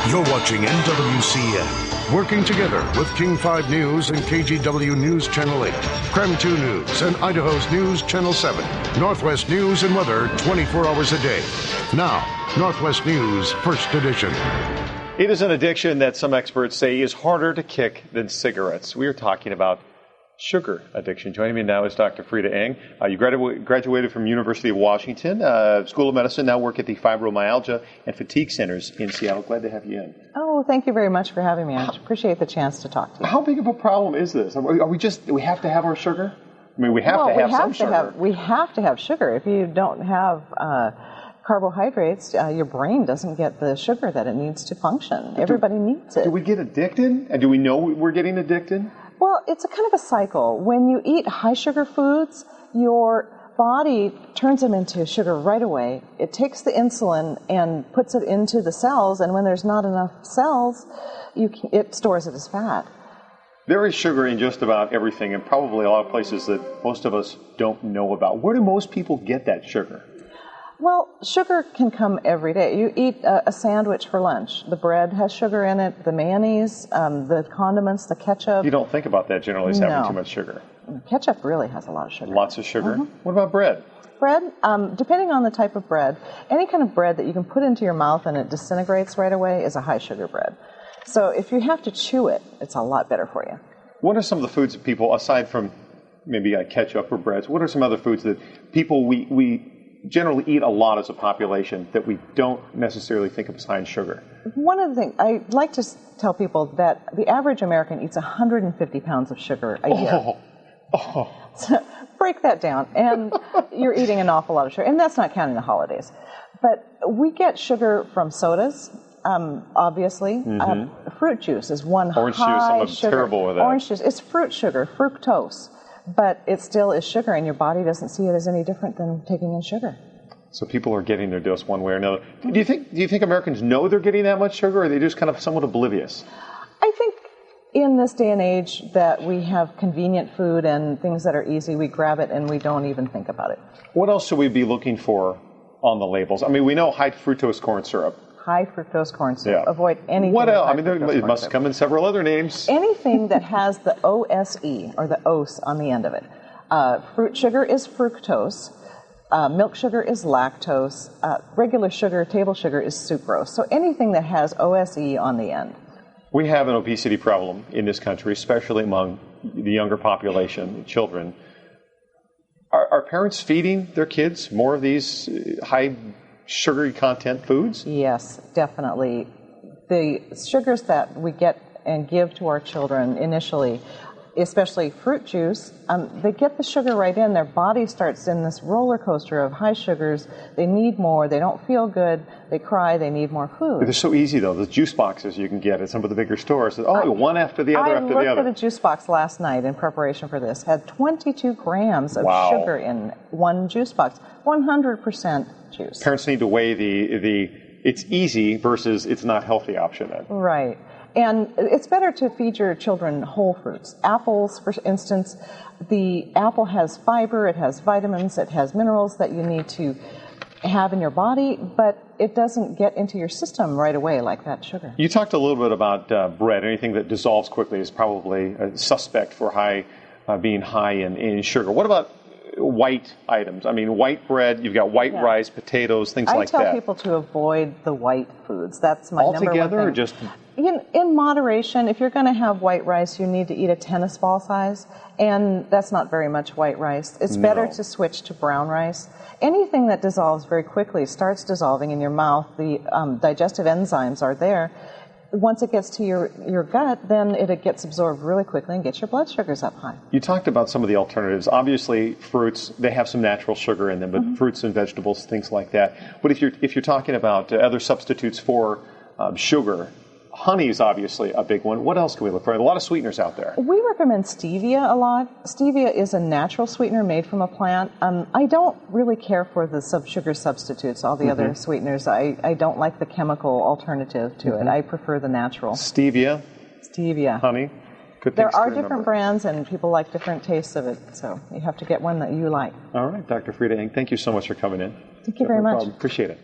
You're watching WCN, working together with King 5 News and KGW News Channel 8, Krem 2 News and Idaho's News Channel 7, Northwest News and weather 24 hours a day. Now, Northwest News First Edition. It is an addiction that some experts say is harder to kick than cigarettes. We are talking about sugar addiction. Joining me now is Dr. Freida Eng. You graduated from University of Washington, School of Medicine, now work at the Fibromyalgia and Fatigue Centers in Seattle. Glad to have you in. Oh, thank you very much for having me. I appreciate the chance to talk to you. How big of a problem is this? Do we have to have our sugar? I mean, we have to have some sugar. We have to have sugar. If you don't have carbohydrates, your brain doesn't get the sugar that it needs to function. Everybody needs it. Do we get addicted? And do we know we're getting addicted? Well, it's a kind of a cycle. When you eat high sugar foods, your body turns them into sugar right away. It takes the insulin and puts it into the cells, and when there's not enough cells, it stores it as fat. There is sugar in just about everything, and probably a lot of places that most of us don't know about. Where do most people get that sugar? Well, sugar can come every day. You eat a sandwich for lunch. The bread has sugar in it, the mayonnaise, the condiments, the ketchup. You don't think about that generally as having too much sugar. Ketchup really has a lot of sugar. Lots of sugar? Mm-hmm. What about bread? Bread, depending on the type of bread, any kind of bread that you can put into your mouth and it disintegrates right away is a high sugar bread. So if you have to chew it, it's a lot better for you. What are some of the foods that people, aside from maybe ketchup or breads, what are some other foods that people we generally eat a lot as a population that we don't necessarily think of as high in sugar? One of the things, I like to tell people that the average American eats 150 pounds of sugar a year. So break that down, and you're eating an awful lot of sugar, and that's not counting the holidays. But we get sugar from sodas, obviously. Mm-hmm. Fruit juice is one Orange high juice, I'm sugar. terrible with that. Orange juice, it's fruit sugar, fructose. But it still is sugar, and your body doesn't see it as any different than taking in sugar. So people are getting their dose one way or another. Do you think Americans know they're getting that much sugar, or are they just kind of somewhat oblivious? I think in this day and age that we have convenient food and things that are easy, we grab it and we don't even think about it. What else should we be looking for on the labels? I mean, we know high fructose corn syrup. High fructose corn syrup. Yeah. Avoid anything. What else? I mean, it must come in several other names. Anything that has the OSE, or the OS on the end of it. Fruit sugar is fructose. Milk sugar is lactose. Regular sugar, table sugar, is sucrose. So anything that has OSE on the end. We have an obesity problem in this country, especially among the younger population, children. Are parents feeding their kids more of these high sugary content foods? Yes, definitely. The sugars that we get and give to our children initially, especially fruit juice, they get the sugar right in. Their body starts in this roller coaster of high sugars. They need more. They don't feel good. They cry. They need more food. They're so easy, though. The juice boxes you can get at some of the bigger stores. One after the other after the other. I looked at a juice box last night in preparation for this. Had 22 grams of sugar in one juice box. 100% juice. Parents need to weigh the it's easy versus it's not healthy option then. Right. And it's better to feed your children whole fruits. Apples, for instance, the apple has fiber, it has vitamins, it has minerals that you need to have in your body, but it doesn't get into your system right away like that sugar. You talked a little bit about bread. Anything that dissolves quickly is probably a suspect for being high in sugar. What about white items? I mean, white bread, you've got white rice, potatoes, things like that. I tell people to avoid the white foods. That's my number one thing. Altogether, or just... In moderation. If you're going to have white rice, you need to eat a tennis ball size, and that's not very much white rice. It's better to switch to brown rice. Anything that dissolves very quickly starts dissolving in your mouth. The digestive enzymes are there. Once it gets to your gut, then it gets absorbed really quickly and gets your blood sugars up high. You talked about some of the alternatives. Obviously, fruits, they have some natural sugar in them, but fruits and vegetables, things like that. But if you're talking about other substitutes for sugar, honey is obviously a big one. What else can we look for? A lot of sweeteners out there. We recommend stevia a lot. Stevia is a natural sweetener made from a plant. I don't really care for the sugar substitutes, all the other sweeteners. I don't like the chemical alternative to it. I prefer the natural. Stevia. Honey. Good there are different brands, and people like different tastes of it, so you have to get one that you like. All right, Dr. Freida Eng, thank you so much for coming in. Thank you very much. Appreciate it.